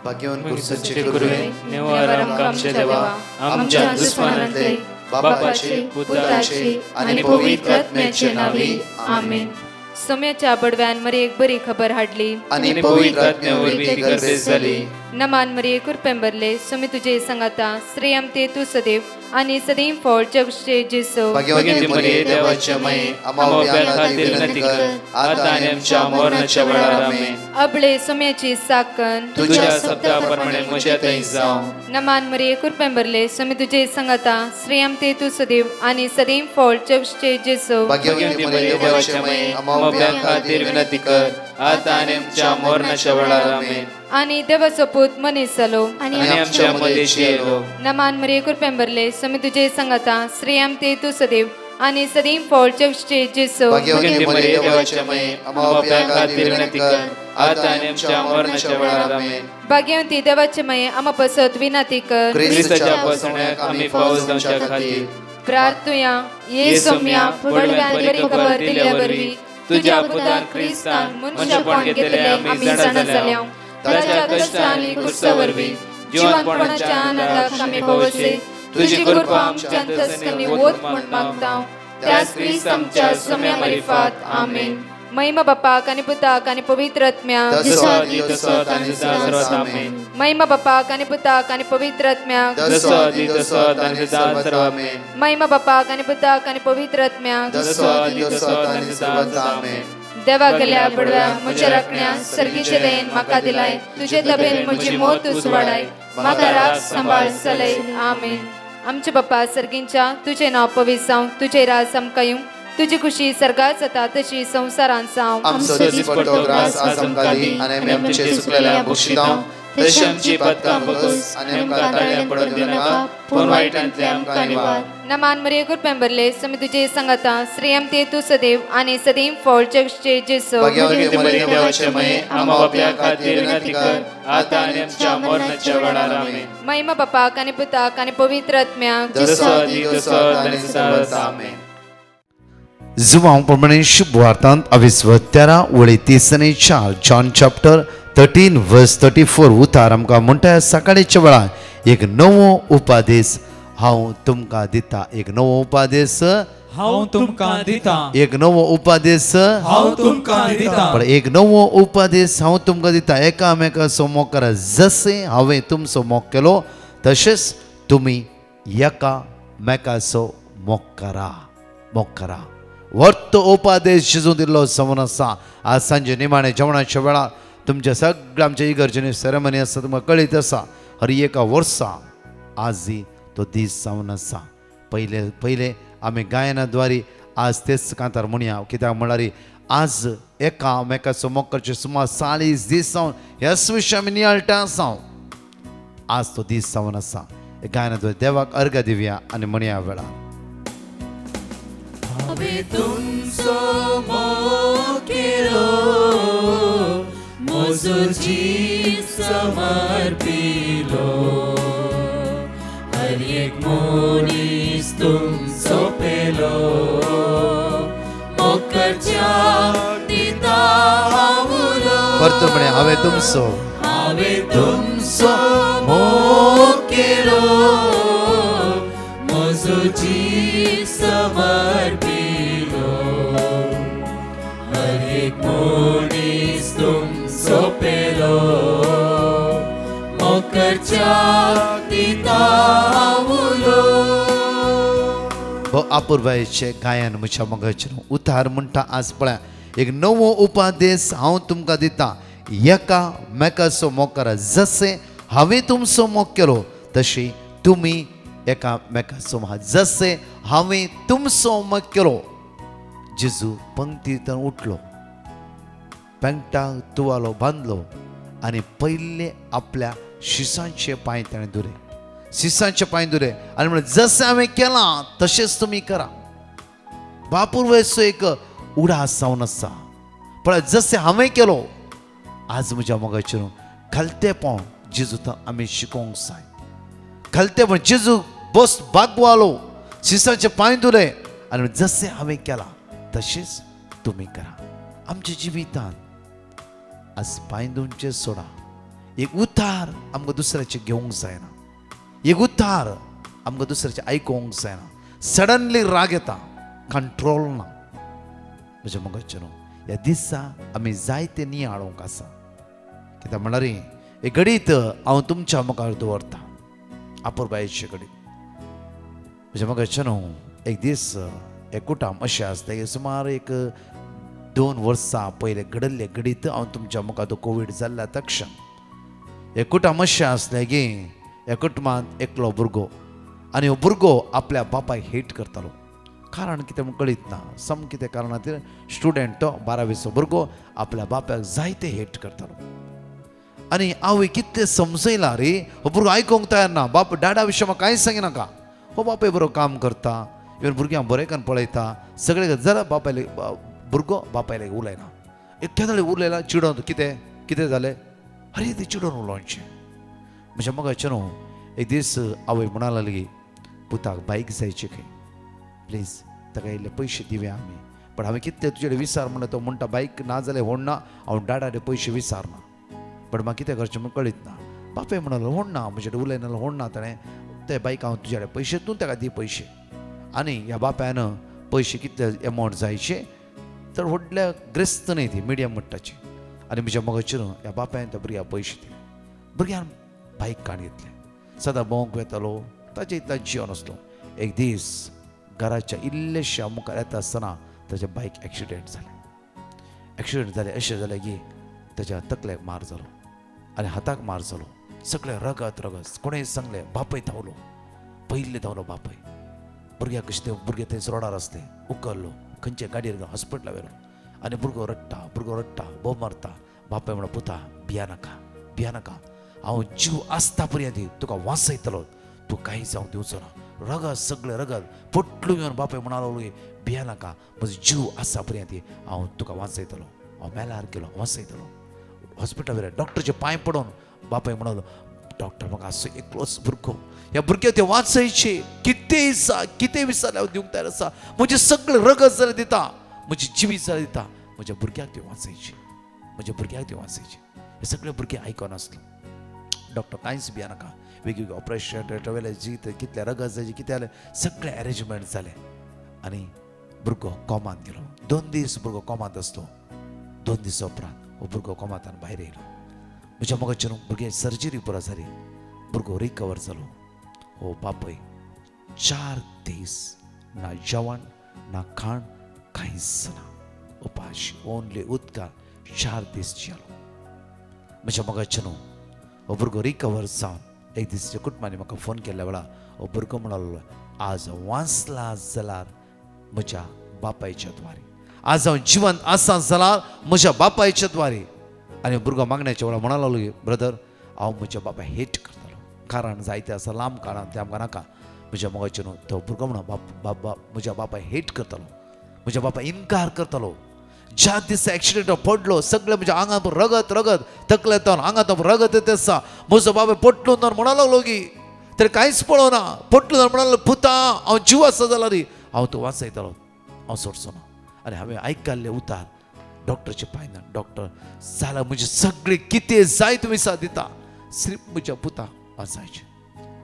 भाग्यवान कुर्सचे गुरुवे निवार आमच्या देवा आमच्या दुश्मनांतले बापाचे पुत्राचे आणि पवित्र आत्म्याचे नावे आमेन. सोम्याच्या बडव्यान मरी एक बरी खबर हाडली आणि पवित्र आत्म्यावर ती गर्भेस झाली. नमान मरी कुरपेंबरले सोमी तुझे संगाता श्रेयम ते तू सदैव आणि सदैव फळ जगचे जेसो. भाग्यवती मरिये देवाच्या माये आम्हा खातीर विनंती कर आता आणि आमच्या मरणाच्या वेळार आमेन. अबळे सोम्याची साकन तुझ्या शब्दाप्रमाणे म्हज्या थंय जावं. नमान मरी कुरपेंबरले सोमी तुझे संगाता श्रेयम ते तू सदैव आणि सदैव फळ जगचे जेसो. भाग्यवती मरिये देवाच्या माये आम्हा खातीर विनंती कर आता आणि आमच्या मरणाच्या वेळार आमेन. आणि देवाचो पूत मनीस जालो आणि आमच्या मदेशी येलो. नमान मरी कुरपेंबरले सोमी तुझे संगाता श्रेयम ते तू सदैव आणि सदैव फळ जगचे जेसो. भाग्यवती मरिये देवाच्या माये आम्हा खातीर विनंती कर आता आणि आमच्या मरणाच्या वेळार आमेन. भाग्यवती देवाचे माये आम्हा पसत विनंती कर ख्रिस्ताच्या पासण्याक आम्ही पावस जावच्या खातीर प्रार्थुया. ये सोम्या बडव्यान बरी खबर दिल्या वरवी तुझ्या पुतान ख्रिस्तान मनुष्यपण घेतले आम्ही जाणा जाल्या. ताच्या कष्टांनी क्रूसावरवी जीवनपणाच्या आनंदाक आम्ही पावसे. तुझी कृपा आमच्या अंतस्करणी वोत म्हण मागता त्याच ख्रिस्त आमच्या सोम्या मरिफात आमेन. महिमा बापाक आणि पुताक आणि पवित्र आत्म्याक महिमा बापाक आणि पुताक आणि पवित्र आत्म्याक महिमा बापाक आणि पुताक आणि पवित्र आत्म्याक देवा गेल्या बडव्या म्हज्या राखण्या सर्गीचे देन म्हाका दिलाय. तुझे तबेन म्हजी मोत तूं वाडाय म्हाका राख सांबाळ चलय आमेन. आमचे बाप्पा सर्गींच्या तुझे नाव पवित्र जावं तुझे राज आमकां येवं तुझी खुशी सर्गात जाता तशी संसारांत जावं. आमचो दिसपट्टो ग्रास आज आमकां दी आनी आमी आमचे सुकलेल्या बक्षितांव तशी आमची पातकां बगस आनी आमकां ताळ्यां पडोवंक दिनाका पूण वायटांतले आमकां निवार. नमान मरिये कुरपेंबरले सोमी तुझे संगाता श्रेयम ते तू सदैव आणि सदैव फळ जगचे जेसो. भाग्यवती मरिये देवाचे माये आम्हा बापया खातीर विनंती कर आता आनी आमच्या मरणाच्या वेळार आमेन. महिमा बापाक आणि पुताक आणि पवित्र आत्म्याक आमेन. जुवां प्रमाणे शुभ वार्तांत 23:13 जॉन चॅप्टर 13 वर्स 34 उतार आमकां म्हणटा सकाळच्या वेळार एक नवो उपादेश हांव तुमकां दिता. एक नवो उपादेश हांव तुमकां दिता. एक नवो उपादेश हांव तुमकां दिता. पण एक नवो उपादेश हांव तुमकां दिता एकामेकाचो मोग करा. जसे हांवें तुमचो मोग केलो तशेंच तुमी एकामेकाचो मोग करा. मोग करा वर्त उपादेश शिजू दिल्लो समन आसा. आज सांजे निमाणे जेवणाच्या वेळार तुमच्या सगळ्या आमच्या इगर्जेनी सेरेमनी आसा तुमकां कळीत आसा. हर एका वर्सा आज तो दीस जावन आसा. पहिले आमी गायनाद्वारे आज तेच कांतार म्हणया कित्याक म्हळ्यार आज एकामेकाचो मोग करचे सुमार 40 दीस जावन ह्या विशय आमी नियाळटा आसा. आज तो दीस जावन आसा. गायनाद्वारे देवाक अर्घ दिवया आनी म्हणया वेळार हांवें तुमचो मोग केलो म्हजो जीव समर्पिलो. हर एक मनीस तुमचो पेलो मोग करच्याक दिता हांवलो. परतून म्हणे हांवें तुमचो मोग केलो म्हजो जीव समर्पिलो. हर एक मनीस तुमचो पेलो मोग करच्याक दिता हांवलो. अपूर्वायेचे गायन म्हज्या मोगाचेर उतार म्हणटा आज पळय एक नवो उपादेश हांव तुमकां दिता एकामेकाचो मोग करा. जसे हांवें तुमचो मोग केलो तशी तुमी एकामेकाचो मोग. जसे हांवें तुमचो मोग केलो. जेजू पंक्तींतल्यान उठलो पेंटाक तुवालो बांदलो आनी पयले आपल्या शिसांचे पांय ताणें धुले. शिसांचे पांय धुले आनी म्हणलें जशें हांवें केलां तशेंच तुमी करा. बापूर्वयचो एक उडास जावन आसा. पळय जशें हांवें केलो आज म्हज्या मोगाचेर खालतेपण जेजूत आमी शिकोवंक जाय. खालतेपण जेजू बस बागवालो शिसाचे पांय धुले आनी जशें हांवें केलां तशेंच तुमी करा. आमच्या जिवितांत आज पांय धुवचे सोडा एक उतार आमकां दुसऱ्याचे घेवंक जायना, एक उतार आमकां दुसऱ्याचे आयकोंक जायना. सडनली राग येता, कंट्रोल ना. म्हज्या मगाचे न्हू ह्या दिसा आमी जायते नियाळोवंक आसा. कित्याक म्हणल्यार एक घडीत हांव तुमच्या मुखार दवरता आपुरबायेचे घडीत. म्हज्या मगाचे न्हू एक दीस एक कुटाम अशें आसता, सुमार एक 2 वर्सां पयले घडल्ले घडीत हांव तुमच्या मुखार कोवीड जाल्ल्या तक्षण एक कुटाम अशें आसलें की ह्या कुटुंबांत एकलो भुरगो आनी हो भुरगो आपल्या बापायक हेट करतालो. कारण कितें म्हूण कळीत ना, सम कितें कारणांतून स्टुडंट तो 12वीचो भुरगो आपल्या बापायक जायते हेट करतालो. आनी हांवें कितलें समजयलां रे, हो भुरगो आयकोंक तयार ना. बाप डाडा विशीं म्हाका कांयच सांगिनाका. हो बापाय बरो काम करता, इवन भुरग्यांक बरेंकान पळयता सगळें जाल्यार बापायले भुरगो बापायले उलयना. केन्ना उलयला चिडोवन कितें कितें जालें, अरे ते चिडोवन उलोवचें. म्हज्या मगाचे न्हू एक दीस आवय म्हणा लागली पुताक बायक जायची खंय, प्लीज ताका इल्ले पयशे दिवया आमी. पण हांवें कितले तुजे कडेन विचार म्हणटा तो म्हणटा बायक ना जाल्यार व्हडना, हांव डाडाडे पयशे विचारना. पण म्हाका कितें करचें म्हूण कळीत ना. बापाय म्हणलो व्हडना, म्हजे कडेन उलयना व्हडना ताणें ते बायक हांव तुजे कडेन पयशे तूं ताका दी पयशे. आनी ह्या बापायन पयशे कितले एमावंट जायचे तर व्हडल्या ग्रेस्त न्ही ती मिडियम मट्टाची. आनी म्हज्या मगाचे न्हू ह्या बापायन त्या भुरग्याक पयशे दिले. भुरग्यान बायक काण घेतले, सदां भोंवंक वेतालो, ताचे इतलो जियो नासलो. एक दीस घराच्या इल्लेशा मुखार येता आसतना ताच्या बायक एक्सिडेंट जालें. एक्सिडेंट जालें अशें जालें की ताच्या तकलेक मार जालो आनी हाताक मार जालो. सगळें रगत रगत. कोणें सांगलें बापाय धांवलो, पयलीं धांवलो बापाय. भुरग्याक कशें ते भुरगे थंयच रोडार आसले, उखल्लो, खंयचे गाडयेर घेवन हॉस्पिटलाक व्हेलो. आनी भुरगो रडटा बोब मारता. बापाय म्हणलो पुता भिया नाका, हांव जीव आसता पर्यंत तुका वाचयतलो, तूं कांय जावंक दिवचो ना. रगत सगळें रगत पोटलू घेवन बापाय म्हणलो भिया नाका, म्हजो जीव आसा पर्यंत हांव तुका वाचयतलो, हांव मेल्यार गेलो वाचयतलो. हॉस्पिटल व्हेले, डॉक्टरचे पांय पडोवन बापाय म्हणलो डॉक्टर म्हाका असो एकलोच भुरगो, ह्या भुरग्याक ते वाचयचे, कितें विचारल्यार हांव दिवंक तयार आसा. म्हजें सगळें रगत जाल्यार दिता, म्हजी जिवीत जाल्यार दिता, म्हज्या भुरग्याक ते वाचयचे. हे सगळे भुरगे आयकोनासले. डॉक्टर कांयच भिया नाका, वेगवेगळे ऑपरेशन ट्रॅवल कितले रगत जायचे कितें जालें सगळें अरेंजमेंट जालें. आनी भुरगो कोमांत गेलो. 2 दीस भुरगो कोमांत आसलो. 2 दीस उपरांत हो भुरगो कोमांतल्यान भायर येयलो. म्हज्या मगाचे भुरगे सर्जरी पुरो जाली, भुरगो रिकवर जालो. हो बापय 4 दीस ना जेवण ना खाण कांयच ना, उपाशी, ओन्ली उदकान 4 दीस जियेलो. म्हज्या मगाचे हो भुरगो रिकवर जावन एक दीस कुटुंबांनी म्हाका फोन केल्ल्या वेळार हो भुरगो म्हणलो आज वाचला जाल्यार म्हज्या बापायच्या द्वारे, आज हांव जिवंत आसा जाल्यार म्हज्या बापायच्या द्वारे. आनी भुरगो मागण्याच्या वेळार म्हणूंक लागलो ब्रदर हांव म्हज्या बापाय हेट करतालो, कारण जायते आसा लांब काळान ते आमकां नाका. म्हज्या मगाचे तो भुरगो म्हणून बाबा म्हज्या बापाय हेट करतालो, म्हज्या बापाय इन्कार करतालो. ज्या दिसा एक्सिडेंट पडलो सगळे म्हज्या आंगात रगत तकलेतून आंगात रगत येता आसा. म्हजो बापाय पोटलून म्हणूंक लागलो की तरी कांयच पळोवना, पोटलून म्हणूंक लागलो पुता हांव जीव आसा जाल्यार हांव तूं वाचयतलो, हांव सोडचो ना. आनी हांवें आयकल्ले उतार डॉक्टरचे पांयना, डॉक्टर जाल्यार म्हजें सगळें कितें जाय तुमी सा दिता, सिर्फ म्हज्या पुता वाचायचें.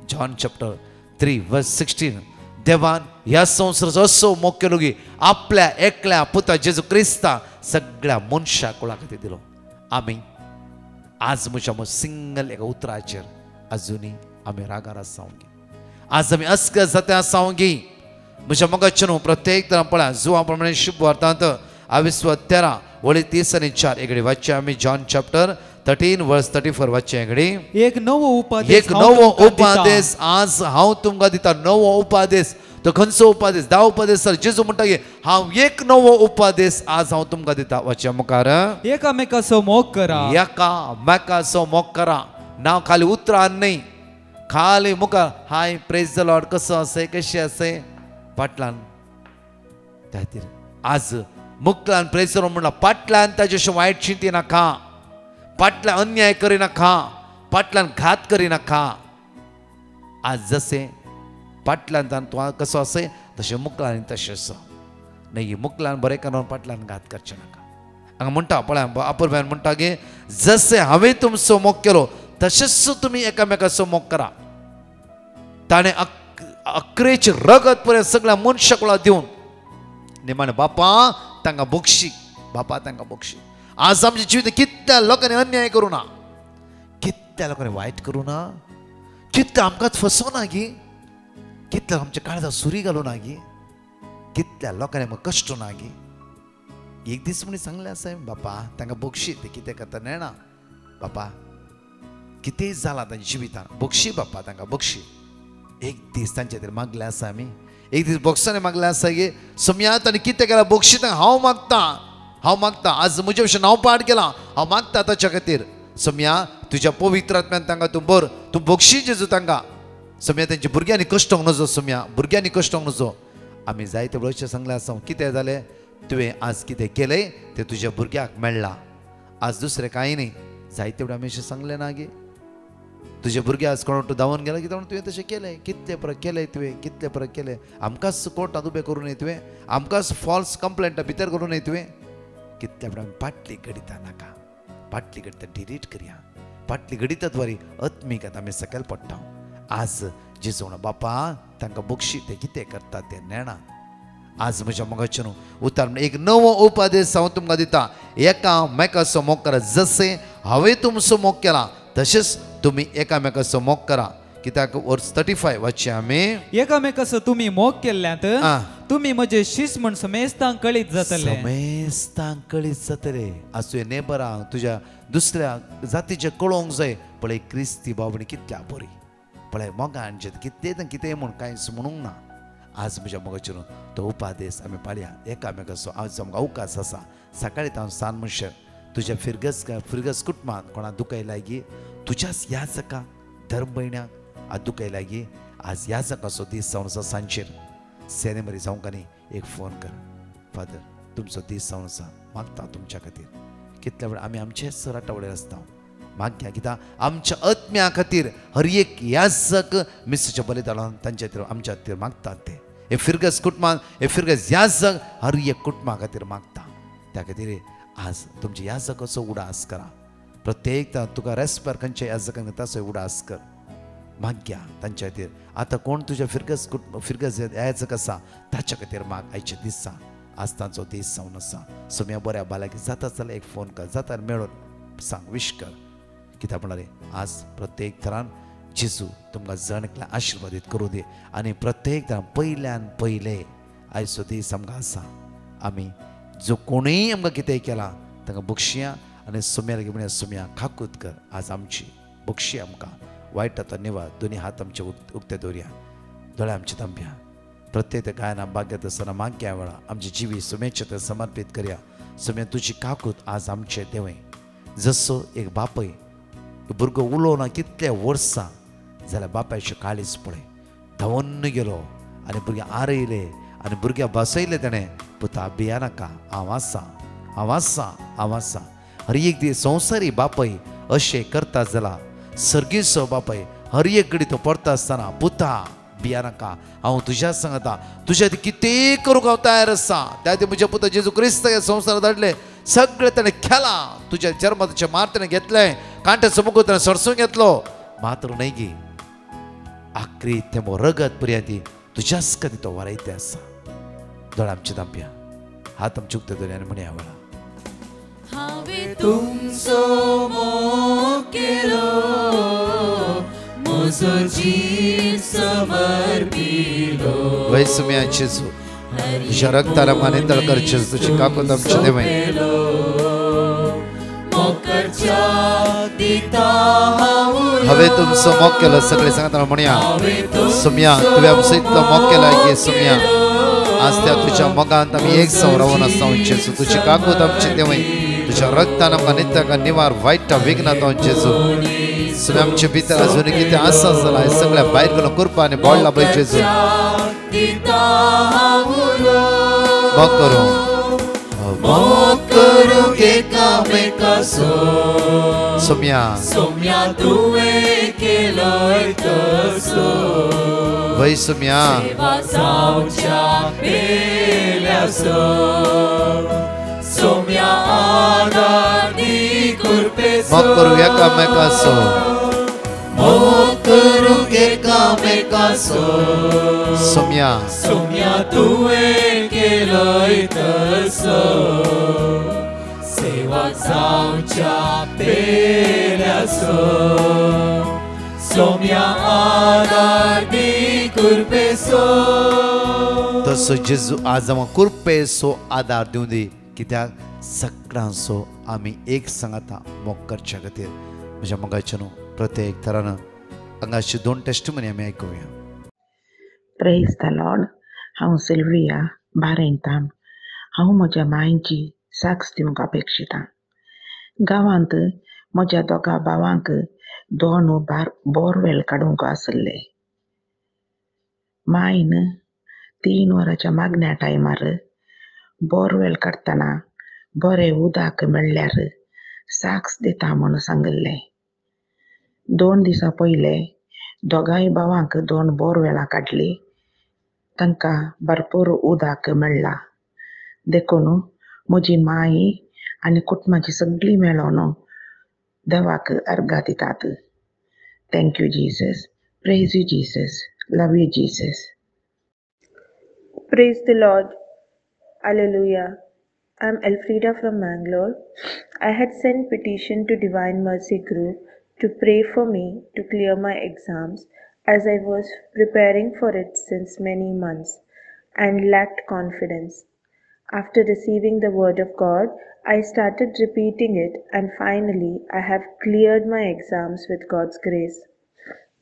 जॉन चॅप्टर 3:16 देवान ह्या संवसाराचो असो मोग केलो की आपल्या एकल्या पुता जेजू क्रिस्ता सगळ्या मनशा कुळा खातीर दिलो. आमी आज म्हज्या सिंगल एका उतराचेर अजुनी आमी रागार आसांगी, आज आमी अस्क जाता आसांगी. म्हज्या मोगाचे न्हू प्रत्येक तरां पळया जुवा प्रमाणे शुभ वार्तांत 22:13-30-4 एकडे वाचचे आमी. John chapter 13:34 वाचचे एकडे. एक नवो उपादेश आज हांव तुमकां दिता. नवो उपादेश तो खंयचो उपादेश? 10 उपादेश सर जेजू म्हणटा की हांव एक नवो उपादेश आज हांव तुमकां दिता. वाचया मुखार. एकामेकाचो मोग करा. एकामेकाचो मोग करा. नांव खाली उतरां न्ही, खाली मुखार हाय प्रेज द लॉर्ड कसो आसे कशें आसे फाटल्यान त्या खातीर आज मुखल्यान प्रेज द लॉर्ड म्हणला, फाटल्यान ताचे अशें वायट चिंती नाका, फाटल्यान अन्याय करिनाका, फाटल्यान घात करिनाका. आज जसे फाटल्यान तूं कसो आसे तशें मुखल्यान तशें आसा न्ही. मुखल्यान बरें करून फाटल्यान घात करचें नाका. हांगा म्हणटा पळय अपूर्वान म्हणटा की जसे हांवें तुमचो मोग केलो तशेंच तुम्ही एकामेकाचो मोग करा. ताणें अकरेची रगत पर्यंत सगळ्या मनशाक दिवन निमाणे बापा तांकां बक्षी, बापा तांकां बक्षी. आज आमच्या जिवीत कितल्या लोकांनी अन्याय करूं ना, कितल्या लोकांनी वायट करूं ना, कितल्या आमकांच फसवना गी, कितल्या आमच्या काळजात सुरी घालूं ना गी, कितल्या लोकांनी आमकां कश्ट ना गी. एक दीस म्हणी सांगलें आसा बापा तांकां बक्षी, ते कितें करता नेणा बापा, कितेंय जालां तांच्या जिवितान बक्षी बापा तांकां बक्षी. एक दीस तांचे खातीर मागले आसा आमी, एक दीस बॉक्सांनी मागले आसा की सम्या ताणें कितें केलां बक्षी तांकां हांव मागता. आज म्हजे भशेन हांव पाड केलां, हांव मागता ताच्या खातीर. सम्या तुज्या पवित्र आत्म्यान तांकां तूं भर, तूं बक्षी जेजू तांकां. सम्या तेंच्या भुरग्यांनी कश्ट होंक नजो, सम्या भुरग्यांनी कश्ट होंक नजो. आमी जायते वेळ अशें सांगलें आसा कितें जालें तुवें आज कितें केलें तें तुज्या भुरग्याक मेळ्ळां. आज दुसरें कांय न्ही. जायते वेळ आमी अशें सांगलें ना गे, तुजे भुरगे आज कोण तूं धांवन गेला कित्याक तुवें तशें केलें, कितले परत केलें तुवें, कितले परत केलें. आमकांच कोर्टांत उबें करूं न्ही तुवें, आमकांच फॉल्स कंप्लेंटा भितर करूं न्ही तुवें. कितले वेळ आमी पाटली घडिता नाका, पाटली घडिता डिलीट करया, पाटली घडितात वरी आत्मीक आमी सकयल पडटा. आज जेजू बापा तांकां बक्षी, ते कितें करता तें नेणा. आज म्हज्या मोगाचें उतार एक नवो उपादेश हांव तुमकां दिता, एकामेकाचो मोग करा. जशें हांवें तुमचो मोग केला तशेंच तुमी एकामेकाचो मोग करा. कित्याक वर्स 35 वाचचें आमी. एकामेकाचो तुमी मोग केल्ल्यात तुमी म्हजे शिश म्हण समेस्तांक कळीत जातले. समेस्तांक कळीत जातले. आज तुवें नेबरांक तुज्या दुसऱ्या जातीचे कळोवंक जाय. पळय क्रिस्ती भावणी कितल्या बरी, पळय मोगान जे कितें कितें म्हूण कांयच म्हणूंक ना. आज म्हज्या मोगाचेर तो उपादेश आमी पाळया एकामेकाचो. आज आमकां अवकाश आसा. सकाळीं हांव सान म्हणशें तुज्या फिरगस कुटुंबांत कोणाक दुखाय लागी, तुज्याच याजका धर्म भयण्याक आज दुखाय लागी, आज याजकाचो दीस जावन आसा. सांजेर सेने मरी जावंक न्ही एक फोन कर, फादर तुमचो दीस जावन आसा, मागता तुमच्या खातीर. कितल्या वेळ आमी आमचेच राटावडेर आसता, मागया कित्याक आमच्या आत्म्या खातीर हर एक याजक मिस्साच्या बलिदानान तांच्या खातीर आमच्या खातीर मागतात. ते हे फिरगस कुटुंबान हे फिरगस याजक हर एक कुटुंबा खातीर मागता. त्या खातीर आज तुमच्या याजकाचो उडास करा. प्रत्येक तुका रेस्पेर खंयच्या याजकांक ताचो उडास कर. मागया तांच्या खातीर. आतां कोण तुज्या फिरगस याजक आसा ताच्या खातीर माग. आयच्या दिसा आज तांचो दीस जावन आसा. सम्या बऱ्या बालाकी जाता जाल्यार एक फोन कर, जाता मेळून सांग, विश कर. कित्याक म्हणल्यार आज प्रत्येक तरान जेजू तुमकां जणकल्या आशिर्वादीत करूं दी. आनी प्रत्येक तरान पयल्यान पयले आयचो दीस आमकां आसा. आमी जो कोणूय आमकां कितेंय केलां तांकां बक्षिया. आनी सम्या लागीं म्हळ्यार सम्या खाकूत कर. आज आमची बक्षी आमकां वायटाचो निवार. दोनी हात आमचे उक्ते दवरया, दोळे आमचे थांबया. प्रत्येक गायना बागेत आसतना मागया वेळा आमची जिवी सुमेचे ते समर्पीत करया. सम्या तुजी काकूत आज आमचे देवय. जसो एक बापय भुरगो उलो ना कितले वर्सां जाल्यार बापायचे काळीज पळय धांवन गेलो आनी भुरग्यां आरयले आनी भुरग्यां बसयले ताणें. पुता भिया नाका, हांव आसा, हांव आसा, हांव आसा. हर एक दीस संवसारी बापय अशें करता जाल्यार सर्गीचो बापय हर एक घडी तो पडटा आसतना पुता भिया नाका, हांव तुज्या सांगता, तुज्या खातीर कितेंय करूंक हांव तयार आसा. त्या खातीर म्हज्या पुता जेजू क्रिस्त ह्या संवसारांत धाडले. सगळें ताणें केलां. तुज्या जन्माचे मार ताणें घेतलें, कांट्याचो मुगट ताणें सरसून घेतलो. मात्र न्हय गे, आखरी ते रगत पर्यंत तुज्याच खातीर तो वरायते आसा. दोळे आमचे धांपया, हात आमचे उक्ते दवरया आनी म्हणया वेळा. हांवें तुमचो मोग केलो, म्हजो जीव समर्पिलो. वै सम्या जेजू तुज्या रक्तान आमकां नितळ कर. जेजू तुजी काकूत आमचे देवय. हांवें तुमचो मोग केलो. सगळे सांगता म्हणया सम्या तुवें आमचो इतलो मोग केला गे सम्या. आज त्या तुज्या मोगांत आमी एक जावन रावून आसा. जेजू तुजी काकूत आमचे देवय. तुज्या रक्तान आमकां नितळ निवार वायटा विघ्नात जेजू. सम्या आमचे भितर अजून कितें आसा जाल्यार सगळ्या भायर गेलो कृपा आनी बोडला पळय जेजू. मोग करूं, मोग करूं एकामेकाचो. सम्या सम्या तुवें केलोय तसो. वै सम्या जावच्या पेल्यासो. सम्या आदार दी कृपेचो. मोग करूं एकामेकाचो. मोग करूंक एकामेकाचो सोम्या सोम्या तुवें केलोय तसो सेवक जावच्या पेल्याचो सोम्या आदार दी कुरपेसो तसो जेजू आज आमकां कुरपेसो आदार दिवं दी कित्याक सगळ्यांचो आमी एक सांगाता मोग करच्या खातीर म्हज्या मोगाचे न्हू प्रत्येक तरान हांगाची 2 टेस्टिमनी आमी आयकुया. Praise the Lord. हांव सिल्विया बारेंतान. हांव म्हज्या मांयची साक्स दिवंक अपेक्षितां. गांवांत म्हज्या दोगा भावांक 2 बोरवेल काडूंक आसले. मायन 3 वरांच्या मागण्या टायमार बोरवेल काडटना बरें उदक मेळ्ळ्यार साक्स दिता म्हूण सांगलें. 2 दिसां पयले दोगांय भावांक 2 बोरवेलां काडली. तांकां भरपूर उदक मेळ्ळां. देखून म्हजी माय आनी कुटुंबाची सगळीं मेळोन देवाक अर्घा दितात. Thank you Jesus. Praise you Jesus. Love you Jesus. Praise the Lord. Alleluia. I'm Elfrida from Mangalore. I had sent petition to Divine Mercy Group to pray for me to clear my exams as I was preparing for it since many months and lacked confidence. After receiving the word of God, I started repeating it and finally I have cleared my exams with God's grace.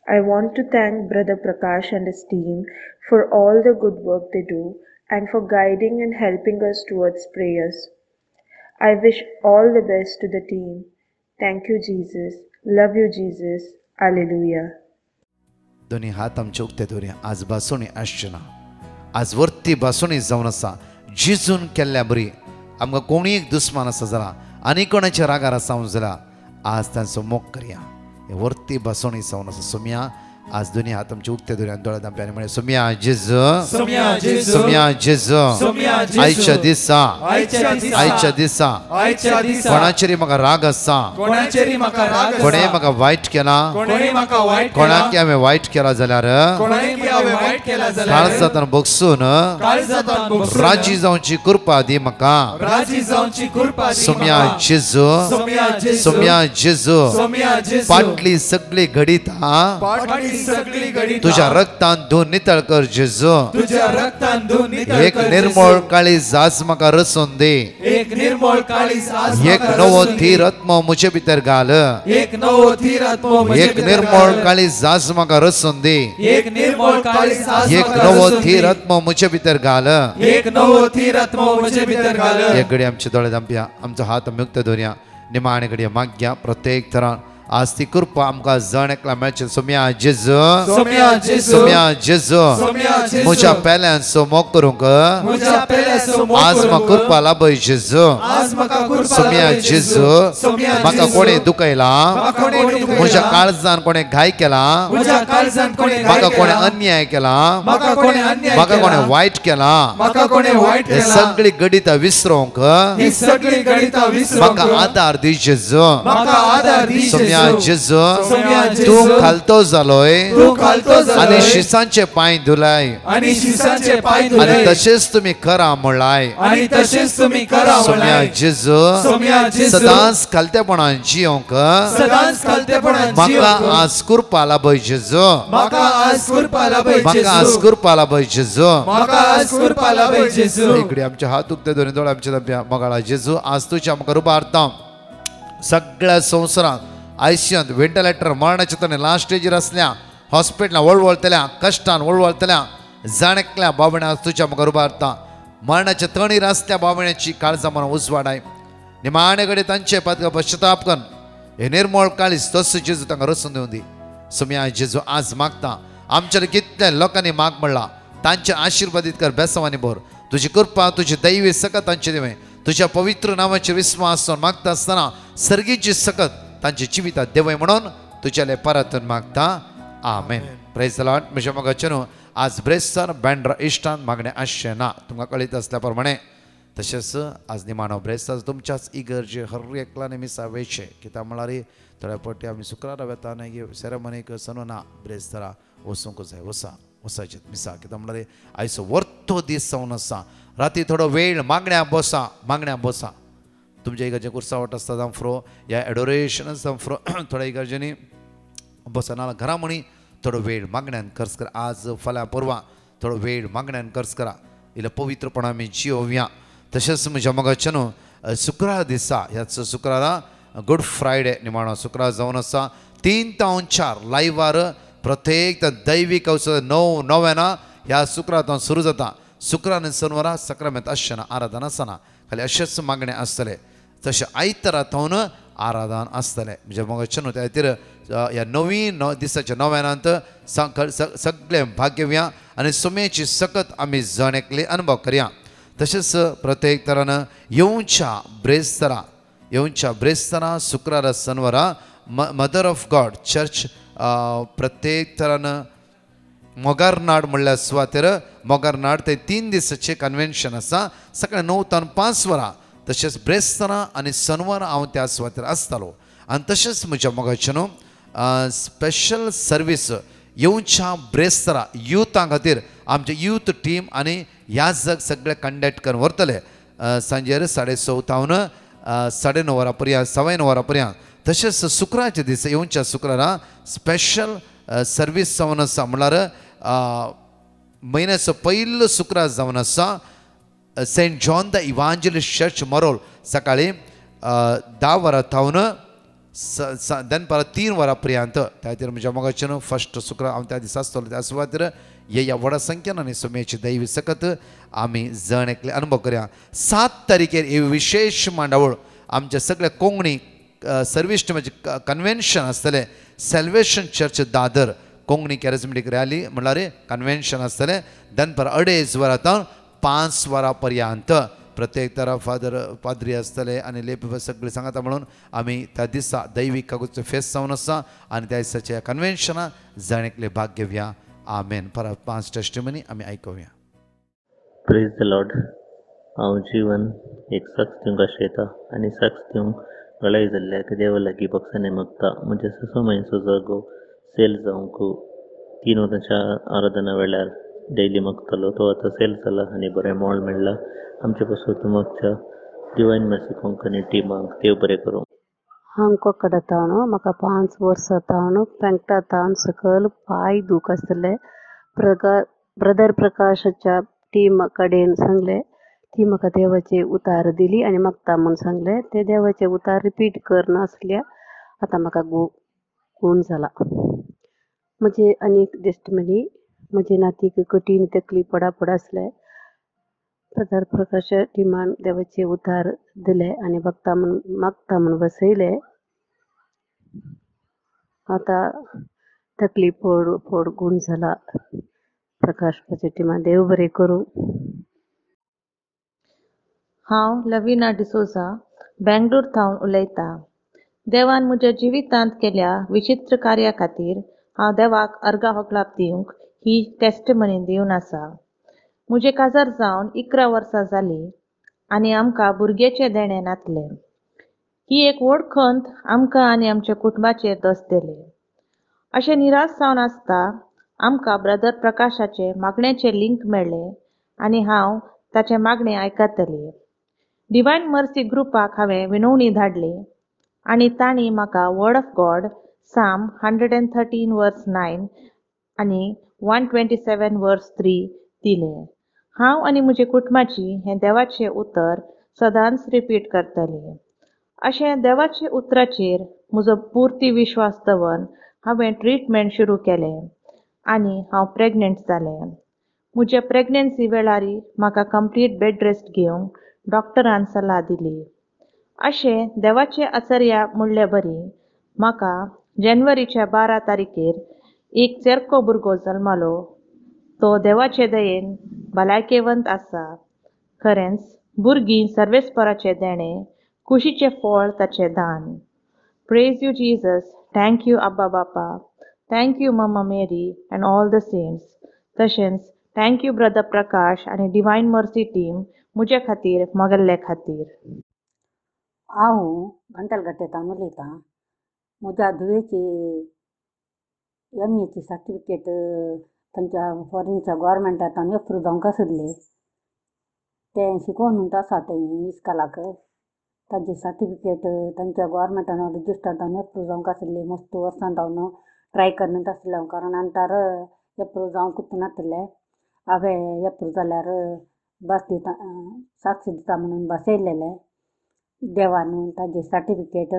I want to thank Brother Prakash and his team for all the good work they do and for guiding and helping us towards prayers. I wish all the best to the team. Thank you, Jesus. Love you, Jesus. Alleluia. दोन्ही हात आमचे उक्ते दवरया. आज बासोणी आसचेना. आज वर्ती बासोणी जावन आसा. जिजून केल्ल्या बरी आमकां कोणी एक दुस्मान आसा जाल्यार आनी कोणाच्या रागार आसा जाल्यार आज तांचो मोग करया. वर्ती बासोणी जावन आसा. सोम्या आज दोन्ही हात आमचे उक्ते दवरया. दोळे दांप्यानी म्हळ्या सोम्या जेजू सोम्या जेजू सोम्या जेजू सोम्या जेजू आयच्या दिसा आयच्या दिसा कोणाचेरी म्हाका राग आसा. कोणाचेरी म्हाका राग आसा. कोणे म्हाका वायट केला. कोणे म्हाका वायट केला. कोणाक हांवें वायट केला जाल्यार कोणाक हांवें वायट केला जाल्यार काळजांतल्यान बगसून काळजांतल्यान बगसून राजी जावची कृपा दी म्हाका. राजी जावची कृपा दी सोम्या म्हाका. जेजू सोम्या जेजू सोम्या जेजू सोम्या जेजू फाटली सगळी घडीता फाटली सगळी घडी तुझ्या रक्तान धुवन नितळ कर जेजू. तुझ्या रक्तान धुवन नितळ एक कर निर्मळ काळीज आज म्हाका रसून दे. एक निर्मळ काळीज आज एक म्हाका नवो रसून दे. थीर आत्मा म्हजे भितर घाल. एक नवो थीर आत्मा म्हजे एक भितर निर्मळ घाल. काळीज आज म्हाका रसून दे. एक निर्मळ काळीज आज एक म्हाका नवो रसून थीर दे. आत्मा म्हजे भितर घाल. एक नवो थीर आत्मा म्हजे भितर घाल. एक घडी आमचे दोळे दांपया. आमचो हात आमी उक्ते दवरया. निमाणे घडये मागया प्रत्येक तरान आज ती कृपा आमकां जण एकला मेळची. सोम्या जेजू सोम्या जेजू सोम्या जेजू सोम्या जेजू म्हज्या पेल्यांचो मोग करूंक म्हज्या पेल्याचो मोग आज करूंक म्हाका कृपा लाभय जेजू. आज म्हाका कृपा सोम्या लाभय जेजू सोम्या म्हाका जेजू कोणी दुखयला. म्हाका कोणी दुखयला. म्हज्या काळजान कोणी घाय केला. म्हज्या काळजान कोणी घाय म्हाका कोणी केला. अन्याय केला. म्हाका कोणी अन्याय म्हाका केला. कोणी वायट केला. म्हाका कोणी वायट हे केला. सगळी गडिता विसरूंक ही सगळी गणिता विसरूंक म्हाका आदार दी जेजू. म्हाका आदार दी सोम्या जेजू सोम्या जेजू तू खालतो जालोय तू खालतो जालोय. आनी शिसांचे पांय धुलाय आणि शिसांचे पाय आनी धुले. तशेंच तुमी करा म्हणलाय. आणि तसेच तुम्ही करा सोम्या म्हणाय. जेजू सोम्या जेजू सदांच खालतेपणान जियोंक सदांच खालतेपणान म्हाका जियोंक आज कृपा लाभय जेजू. म्हाका आज कृपा लाभय म्हाका आज जेजू. कृपा लाभय जेजू. म्हाका आज कृपा लाभय जेजू. इकडे आमचे हात उक्ते दोन्ही दोळे आमचे दांप्या. मोगाळा जेजू आज तुझ्या म्हाका रुबारता. सगळ्या संवसारांत आयसीयूंत व्हेंटिलेटर मरणाच्या तोंडी लास्ट स्टेजीर आसल्या हॉस्पिटलां वळवळतल्या कश्टान वळवळतल्या जाणेकल्या बाबण्या तुझ्या म्हाका रुबारता. मरणाच्या तणीर आसल्या बाबण्याची काळजां मनां उजवाडाय. निमाणे घडी तांचे पातका पश्चाताप करून हे निर्मळ काळीज तस जेजू तांकां रसून दिवन दी. सोम्या जेजू आज मागता आमच्या कितल्या लोकांनी माग म्हणला तांचे आशिर्वादीत कर बेसवानी भर. तुजी कृपा तुजी दैवी सकत तांचे दिवे. तुझ्या पवित्र नावाचे विस्वास मागता आसतना सर्गीची सकत तांची जिवितांत देवय म्हणून तुझ्याले परतून मागता. आमेन. Praise the Lord. म्हज्या मोगाचे न्हू आज ब्रेस्तान बँड्रा इश्टान मागणें आसचें ना. तुमकां कळीत आसल्या प्रमाणे तशेंच आज निमाणो ब्रेस्तास तुमच्याच इगर्जे हर एकल्याने मिसा वेचे कित्याक म्हळ्यार थोड्या फावटी आमी शुक्रारा वेता आनी सेरेमनीक सनो ना ब्रेस्तारा वचूंक जाय वसाचे मिसा कित्याक म्हळ्यार आयज वर्तो दीस जावन आसा राती थोडो वेळ मागण्या बसा तुमच्या इगर्जे कुर्सावट आसता जावं फ्रो ह्या एडोरेशन जावं फ्रो थोड्या इगर्जेनी बसा नाल्यार घरा म्हणी थोडो वेळ मागण्यान खर्च करा आज फाल्यां परवां थोडो वेळ मागण्यान खर्च करा इल्लो पवित्रपण आमी जियोवया तशेंच म्हज्या मोगाचे न्हू शुक्रार दिसा ह्याच शुक्रारा गुड फ्रायडे निमाणो शुक्रार जावन आसा 3 ते 4 लायव्हार प्रत्येक दैवीक अवसर 9 ह्या शुक्रारांत सुरू जाता शुक्रार आनी शनिवारा सक्रामेंत आसचेना आराधना आसना खाली अशेंच मागणें आसतलें तशें आयतारांत आराधन आसतलें म्हणजे मोगाचे न्हू त्या खातीर ह्या नवीन दिसाच्या नव्यानांत सगळे भाग्य घेवया आनी सुमेची सकत आमी जण एकले अनुभव करया तशेंच प्रत्येक तरान येवच्या ब्रेस्तारा शुक्रारा शनिवारा मदर ऑफ गॉड चर्च प्रत्येक तरान मोगारनाड म्हणल्यार सुवातेर मोगारनाड ते 3 दिसाचें कन्वेन्शन आसा सकाळीं 9 ते 5 वरां तशेंच ब्रेस्तारा आनी शनिवार हांव त्या सुवातेर आसतालो आनी तशेंच म्हज्या मोगाचे न्हू स्पेशल सर्वीस येवच्या ब्रेस्तारा युथा खातीर आमचे यूथ टीम आनी ह्या जग सगळे कंडक्ट करून व्हरतले सांजेर 6:30 तावन 9:30 वरां पर्यंत 9:15 वरां पर्यंत तशेंच शुक्रारच्या दिसा येवच्या शुक्रारा स्पेशल सर्वीस जावन आसा म्हळ्यार म्हयन्याचो पयलो शुक्रार जावन आसा Saint John the Evangelist church Marol सकाळीं 10 वरां तावन दनपारां 3 वरां पर्यंत त्या खातीर म्हज्या मोगाचे न्हू फर्स्ट शुक्रार हांव त्या दिसा आसतलो त्या सुवातेर ह्या व्हडा संख्येन आनी सुमेची दैवी सकत आमी जण एकले अनुभव करया 7 तारीखेर ही विशेष मांडावळ आमचे सगळे कोंकणी सर्वीस टिमाचे कन्वेन्शन आसतलें सॅल्वेशन चर्च दादर कोंकणी कॅरिझमेटीक रॅली म्हळ्यार कन्वेन्शन आसतलें दनपारां 2:30 वरां तावन 5 वरां पर्यंत प्रत्येक तरा पाद्री आसतले आनी लेप सगळे सांगता म्हणून आमी त्या दिसा दैवीक कागोदचो फेस्त जावन आसा आनी त्या दिसाच्या कन्वेन्शना जण एकले भाग घेवया आमेन परत 5 टेस्टिमनी आमी आयकुया प्रेज द लॉर्ड हांव जीवन एक सक्स दिवंक आशयता आनी सक्स दिवंक गळाय जाल्ल्याक देवा लागीं बक्षांनी मागता म्हणजे ससो म्हयन्याचो जागो सेल जावंक 3 वरांच्या आराधना वेळार डेली मागतलो तो आतां सेल जाला आनी बरें मोल मेळ्ळां आमचे पासून मागच्या डिवायन मर्सी कोंकणी टिमाक देव बरें करूं हांव कडातावणो म्हाका 5 वर्सां तावन पेंगटा तावन सकल पांय दूख आसतले ब्रदर प्रकाशाच्या टीम कडेन सांगले ती म्हाका देवाचे उतार दिली आनी मागता म्हूण सांगले ते देवाचे उतार रिपीट करनासल्या आतां म्हाका गूण जाला म्हजे आनीक टेस्टिमनी म्हजे नातीक कठीण तकली पड आसले ब्रदर प्रकाश टिमान देवाचे उतार दिले आनी मागता म्हूण बसयले आतां तकली फोड गूण जाला प्रकाशाच्या टिमान देव बरें करूं हांव लविना डिसोजा बेंगळूर थावन उलयतां देवान म्हज्या जिवितांत केल्या विचित्र कार्या खातीर हांव देवाक अर्गा होगलाप दिवंक ही टेस्टिमनी दिवन आसा म्हजें काजार जावन 11 वर्सां जालीं आनी आमकां भुरगेचे देणे नातले ही एक व्हड खंत आमकां आनी आमच्या कुटुंबाचेर दसतले अशें निराश जावन आसता आमकां ब्रदर प्रकाशाचे मागणेचे लिंक मेळ्ळे आनी हांव ताचे मागणें आयकतलें डिवायन मर्सी ग्रुपाक हांवें विनवणी धाडली आनी तांणी म्हाका वर्ड ऑफ गॉड साम 113 वर्स 9 आनी 127 वर्स 3 दिलें हांव आनी म्हजे कुटुंबाची हें देवाचें उतर सदांच रिपीट करतलें अशें देवाचे उतराचेर म्हजो पुर्ती विश्वास दवरून हांवें ट्रिटमेंट सुरू केलें आनी हांव प्रेग्नंट जालें म्हज्या प्रेग्नन्सी वेळारी म्हाका कंप्लीट बेड रेस्ट घेवंक डॉक्टरान सल्ला दिली अशें देवाचे आचर्या म्हणले बरी म्हाका जानेवारीच्या 12 तारखेर एक चेरको भुरगो जल्मलो तो देवाचे दयेन भलायकेवंत आसा खरेंच भुरगीं सर्वेस्पराचे देणे खुशीचे फळ ताचे दान praise you Jesus thank you Abba बापा thank you mama Mary and all the saints तशेंच थँक्यू ब्रदर प्रकाश आणि डिवाइन मर्सी टीम मुझे खातीर मोगल्ले खातीर. हांव घंटालगट्टेतान उलयतां. म्हज्या धुवेची MA सर्टिफिकेट तांच्या फॉरेनच्या गोवोरमेंटान अप्रूव जावंक आशिल्लें. तें शिकोवन म्हणटा आसा तें इस्कालाक तांची सर्टिफिकेट तांच्या गोवोरमेंटान रजिस्टर जावन अप्रूव जावंक आशिल्लें. मस्त वर्सां जावन ट्राय करनीत आसलें कारण अंतर अप्रूव जावंकूच नासलें. हांवें अप्रूव जाल्यार बस दिता साक्ष दिता म्हणून बसयलेलें. देवान तांची सर्टिफिकेट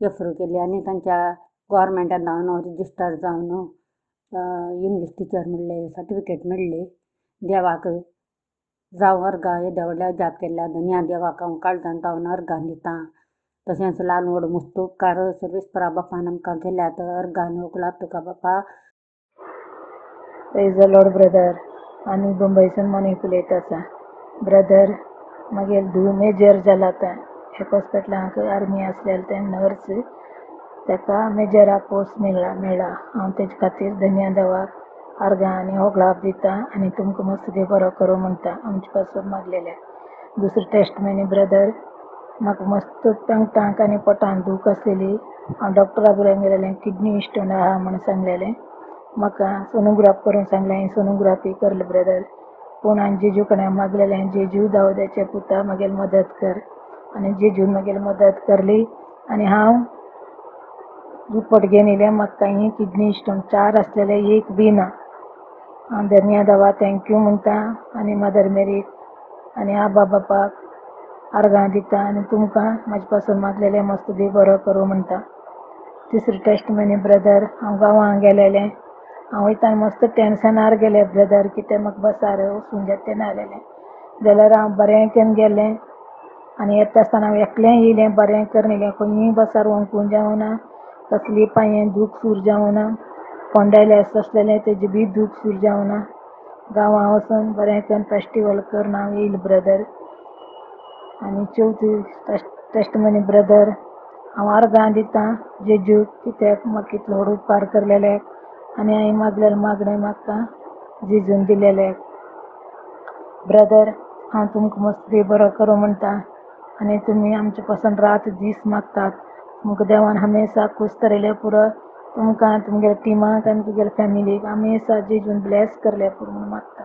अप्रूव केली आनी तांच्या गोवोरमेंटान हांव रजिस्टर जावन इंग्लीश टिचर म्हणलें सर्टिफिकेट मेळ्ळी. देवाक जावं अर्गां येद्या व्हडल्या जाप केल्या धन्या देवाक हांव काळजांत हांव अर्गां दितां. तशेंच ल्हान व्हड मस्त उपकार सर्वेस्परा बापान आमकां केल्यात. अर्गान उखलाप तुका बापा. Praise the Lord brother. आनी मुंबयसून मनीक उलयत आसा. ब्रदर मागीर धूव मेजर जाला आतां एक हॉस्पिटलांत आर्मी आसलेलें तें नर्स ताका मेजरा पोस्ट मेळ्ळा. हांव तेजे खातीर धन्या देवाक अर्गां आनी होगळाप दितां आनी तुमकां मस्त देव बरो करूं म्हणटा आमचे पासून मागलेलें. दुसरें टेस्टमनी ब्रदर म्हाका मस्त पेंगटांक आनी पोटांत दूख आसलेली. हांव डॉक्टरा कडेन गेलेलें किडनी स्टोन आहा म्हण सांगलेलें. म्हाका सोनोग्राफ करूंक सांगलें. हांवें सोनोग्राफी करली ब्रदर. पूण हांवें जेजू कडेन मागलेलें जेजू दावोदाचे पुता मागेल मदत कर आनी जेजून मागेल मदत करली आनी हांव रिपोर्ट घेवन येयलें. म्हाका कांय किडनी स्टोन 4 आसलेले 1 बी ना. हांव धन्या देवा थँक्यू म्हणटा आनी मदर मेरीक आनी आबा बापाक अर्गां दिता आनी तुमकां म्हाजे पासून मागलेलें मस्त देव बरो करूं म्हणटा. तिसरी टेस्टमनी ब्रदर हांव गांवां गेलेलें. हांव वयताना मस्त टेन्शनार गेलें ब्रदर कित्याक म्हाका बसार वचून जेते ना जालेलें. जाल्यार हांव बरें करून गेलें आनी येता आसतना हांव एकलें येयलें बरें करून येयलें. खंयी बसार वोंकूं जावना. कसली पांये दूख सूर जावना. कोंडेलेस आसलेलें तेजें बी दूख सूर जावना. गांवां वचून बरें करून फेस्टिवल करून हांव येयलें ब्रदर. आनी चवथी टेस्टमनी ब्रदर हांव अर्गां दितां जेजूक कित्याक म्हाका इतलो व्हड उपकार करलेले आनी हांवें मागलेलें मागणें म्हाका जेजून दिलेलें. ब्रदर हांव तुमकां मस्त देव बरो करूं म्हणटा आनी तुमी आमचे पासून रात दीस मागतात. तुमकां देवान हमेशा खूश करेले पुरो तुमकां तुमगे टिमाक आनी तुगेले फॅमिलीक हमेशा जेजून ब्लेस करले पुरो म्हूण मागता.